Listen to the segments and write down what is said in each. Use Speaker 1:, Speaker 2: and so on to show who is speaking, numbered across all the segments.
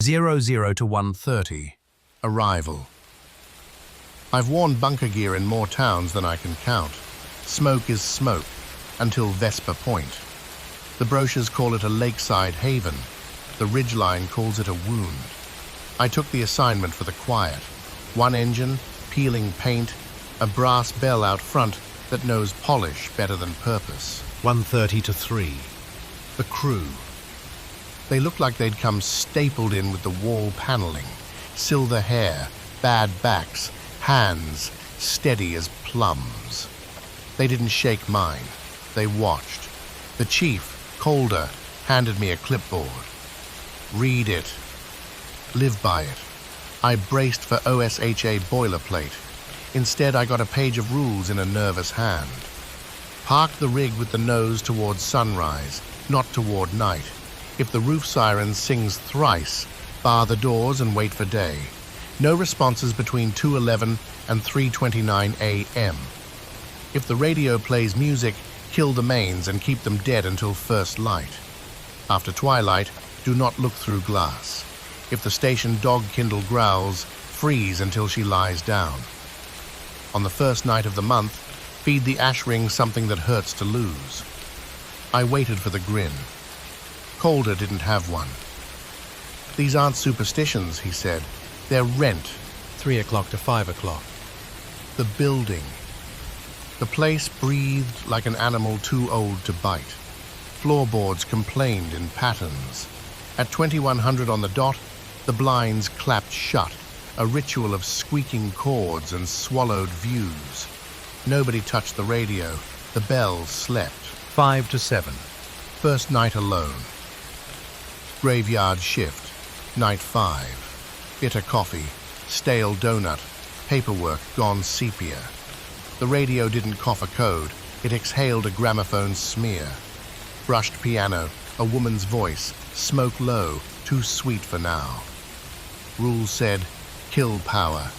Speaker 1: 00 to 1:30. Arrival. I've worn bunker gear in more towns than I can count. Smoke is smoke, until Vesper Point. The brochures call it a lakeside haven. The ridgeline calls it a wound. I took the assignment for the quiet. One engine, peeling paint, a brass bell out front that knows polish better than purpose.
Speaker 2: 1:30 to 3.
Speaker 1: The crew. They looked like they'd come stapled in with the wall paneling. Silver hair, bad backs, hands steady as plums. They didn't shake mine. They watched. The chief, Calder, handed me a clipboard. Read it. Live by it. I braced for OSHA boilerplate. Instead, I got a page of rules in a nervous hand. Park the rig with the nose towards sunrise, not toward night. If the roof siren sings thrice, bar the doors and wait for day. No responses between 2:11 and 3:29 a.m. If the radio plays music, kill the mains and keep them dead until first light. After twilight, do not look through glass. If the station dog kindle growls, freeze until she lies down. On the first night of the month, feed the ash ring something that hurts to lose. I waited for the grin. Calder didn't have one. These aren't superstitions, he said. They're rent.
Speaker 2: 3 o'clock to 5 o'clock.
Speaker 1: The building. The place breathed like an animal too old to bite. Floorboards complained in patterns. At 2100 on the dot, the blinds clapped shut, a ritual of squeaking chords and swallowed views. Nobody touched the radio. The bells slept.
Speaker 2: 5 to 7.
Speaker 1: First night alone. Graveyard shift. Night 5. Bitter coffee, stale donut, paperwork gone sepia. The radio didn't cough a code. It exhaled a gramophone smear. Brushed piano, a woman's voice, smoke low, too sweet for now. Rules said, kill power.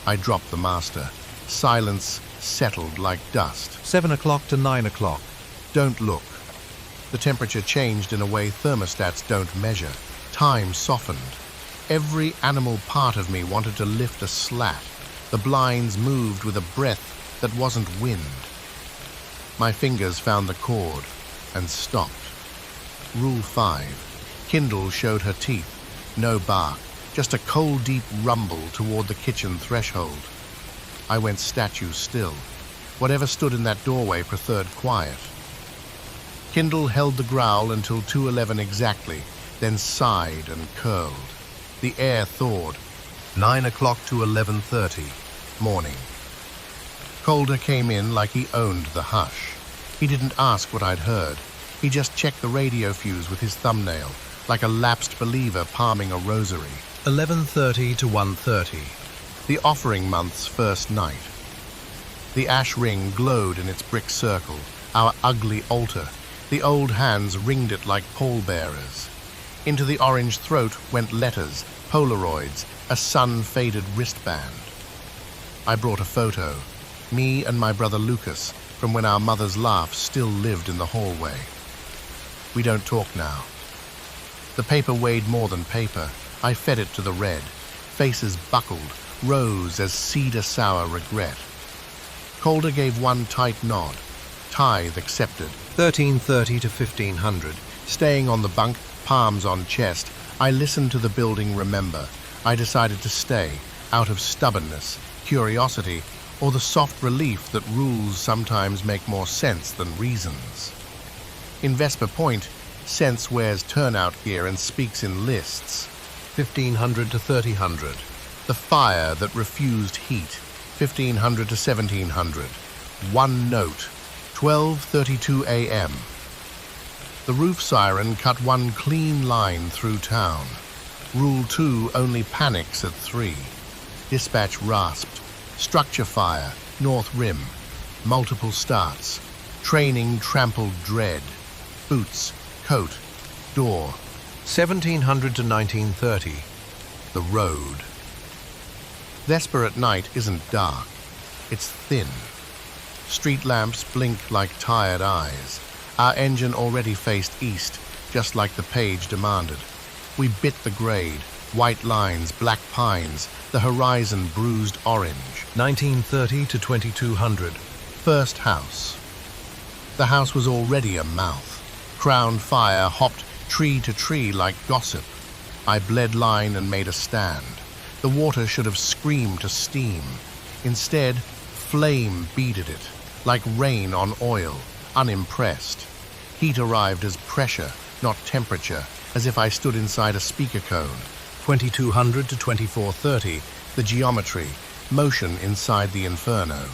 Speaker 1: I dropped the master. Silence settled like dust.
Speaker 2: 7 o'clock to 9 o'clock.
Speaker 1: Don't look. The temperature changed in a way thermostats don't measure. Time softened. Every animal part of me wanted to lift a slat. The blinds moved with a breath that wasn't wind. My fingers found the cord and stopped. Rule 5. Kindle showed her teeth. No bark, just a cold, deep rumble toward the kitchen threshold. I went statue still. Whatever stood in that doorway preferred quiet. Kindle held the growl until 2:11 exactly, then sighed and curled. The air thawed. 9 o'clock to 11:30. Morning. Calder came in like he owned the hush. He didn't ask what I'd heard. He just checked the radio fuse with his thumbnail, like a lapsed believer palming a rosary.
Speaker 2: 11:30 to 1:30.
Speaker 1: The offering month's first night. The ash ring glowed in its brick circle, our ugly altar. The old hands ringed it like pallbearers. Into the orange throat went letters, Polaroids, a sun-faded wristband. I brought a photo, me and my brother Lucas, from when our mother's laugh still lived in the hallway. We don't talk now. The paper weighed more than paper. I fed it to the red. Faces buckled, rose as cedar sour regret. Calder gave one tight nod. Tithe accepted.
Speaker 2: 13:30 to 1500.
Speaker 1: Staying on the bunk, palms on chest, I listened to the building remember. I decided to stay, out of stubbornness, curiosity, or the soft relief that rules sometimes make more sense than reasons. In Vesper Point, sense wears turnout gear and speaks in lists.
Speaker 2: 1500 to 3000.
Speaker 1: The fire that refused heat. 1500 to 1700. One note. 12:32 a.m. The roof siren cut one clean line through town. Rule 2 only panics at 3. Dispatch rasped. Structure fire, north rim. Multiple starts. Training trampled dread. Boots, coat, door.
Speaker 2: 1700 to 1930.
Speaker 1: The road. Vesper at night isn't dark. It's thin. Street lamps blink like tired eyes. Our engine already faced east, just like the page demanded. We bit the grade, White lines, black pines, the horizon bruised orange.
Speaker 2: 1930 to 2200.
Speaker 1: First house. The house was already a mouth. Crowned fire hopped tree to tree like gossip. I bled line and made a stand. The water should have screamed to steam. Instead, flame beaded it, like rain on oil, unimpressed. Heat arrived as pressure, not temperature, as if I stood inside a speaker cone.
Speaker 2: 2200 to 2430.
Speaker 1: The geometry, motion inside the inferno.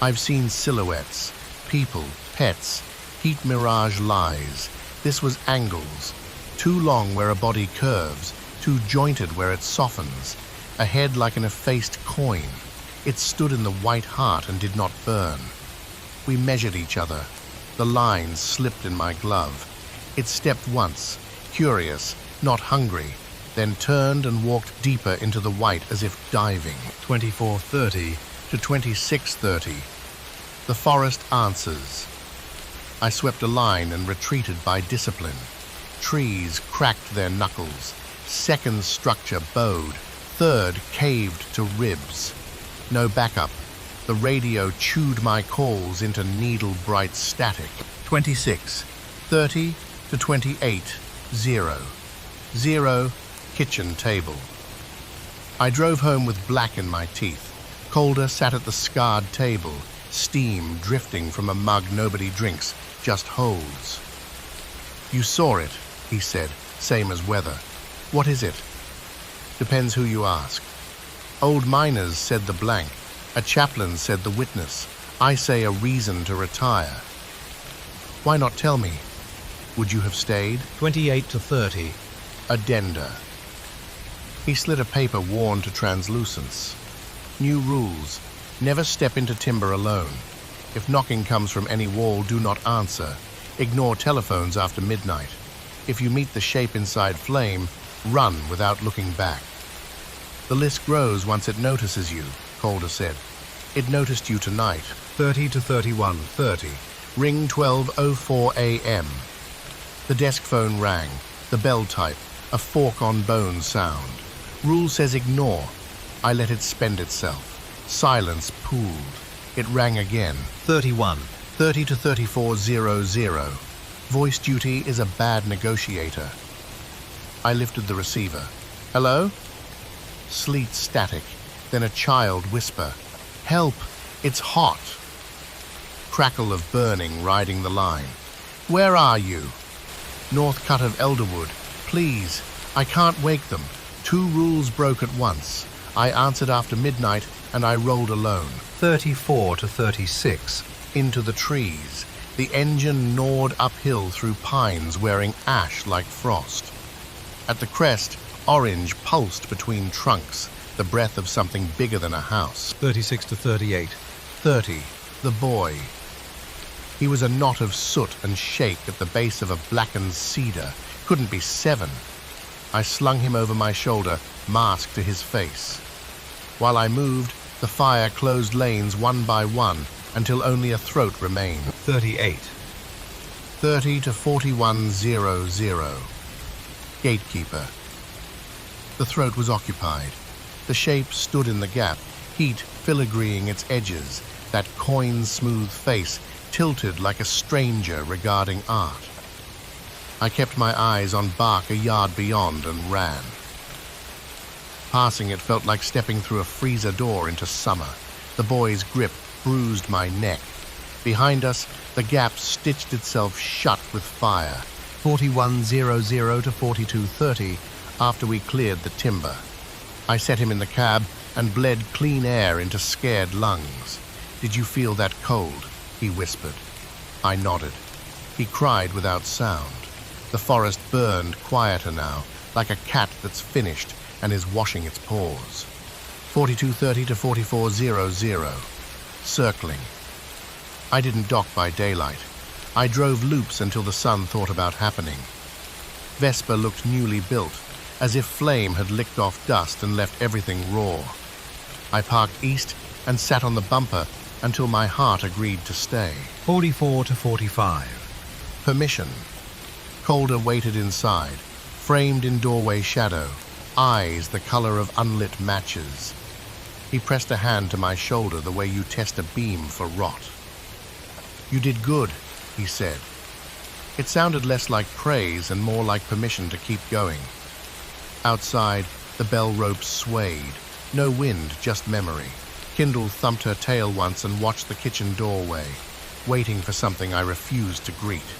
Speaker 1: I've seen silhouettes, people, pets, heat mirage lies. This was angles, too long where a body curves, too jointed where it softens, a head like an effaced coin. It stood in the white heart and did not burn. We measured each other. The lines slipped in my glove. It stepped once, curious, not hungry, then turned and walked deeper into the white as if diving.
Speaker 2: 2430
Speaker 1: to 2630. The forest answers. I swept a line and retreated by discipline. Trees cracked their knuckles. Second structure bowed. Third caved to ribs. No backup. The radio chewed my calls into needle-bright static. 26, 30 to 28, 0. 0, kitchen table. I drove home with black in my teeth. Calder sat at the scarred table, steam drifting from a mug nobody drinks, just holds. You saw it, he said, same as weather. What is it? Depends who you ask. Old miners said the blank. A chaplain said the witness. I say a reason to retire. Why not tell me? Would you have stayed?
Speaker 2: 28 to 30.
Speaker 1: Addenda. He slid a paper worn to translucence. New rules. Never step into timber alone. If knocking comes from any wall, do not answer. Ignore telephones after midnight. If you meet the shape inside flame, run without looking back. The list grows once it notices you, Calder said. It noticed you tonight.
Speaker 2: 30 to 31:30.
Speaker 1: Ring 12:04 a.m. The desk phone rang. The bell type. A fork on bone sound. Rule says ignore. I let it spend itself. Silence pooled. It rang again.
Speaker 2: 31.
Speaker 1: 30 to 34:00. Voice duty is a bad negotiator. I lifted the receiver. Hello? Sleet static. Then a child whisper. Help! It's hot! Crackle of burning riding the line. Where are you? North cut of Elderwood. Please, I can't wake them. 2 rules broke at once. I answered after midnight and I rolled alone.
Speaker 2: 34 to 36.
Speaker 1: Into the trees. The engine gnawed uphill through pines wearing ash like frost. At the crest, orange pulsed between trunks, the breath of something bigger than a house.
Speaker 2: 36 to 38.
Speaker 1: 30. The boy. He was a knot of soot and shake at the base of a blackened cedar. Couldn't be 7. I slung him over my shoulder, mask to his face. While I moved, the fire closed lanes one by one until only a throat remained.
Speaker 2: 38.
Speaker 1: 30 to 41:00. Gatekeeper. The throat was occupied. The shape stood in the gap, heat filigreeing its edges, that coin-smooth face tilted like a stranger regarding art. I kept my eyes on bark a yard beyond and ran. Passing it felt like stepping through a freezer door into summer. The boy's grip bruised my neck. Behind us, the gap stitched itself shut with fire. 41:00 to 42:30 after we cleared the timber. I set him in the cab and bled clean air into scared lungs. Did you feel that cold? He whispered. I nodded. He cried without sound. The forest burned quieter now, like a cat that's finished and is washing its paws. 42:30 to 44:00. Circling. I didn't dock by daylight. I drove loops until the sun thought about happening. Vespa looked newly built, as if flame had licked off dust and left everything raw. I parked east and sat on the bumper until my heart agreed to stay.
Speaker 2: 44 to 45.
Speaker 1: Permission. Calder waited inside, framed in doorway shadow. eyes the color of unlit matches. He pressed a hand to my shoulder the way you test a beam for rot. "You did good," he said. It sounded less like praise and more like permission to keep going. Outside, the bell ropes swayed. No wind, just memory. Kindle thumped her tail once and watched the kitchen doorway, waiting for something I refused to greet.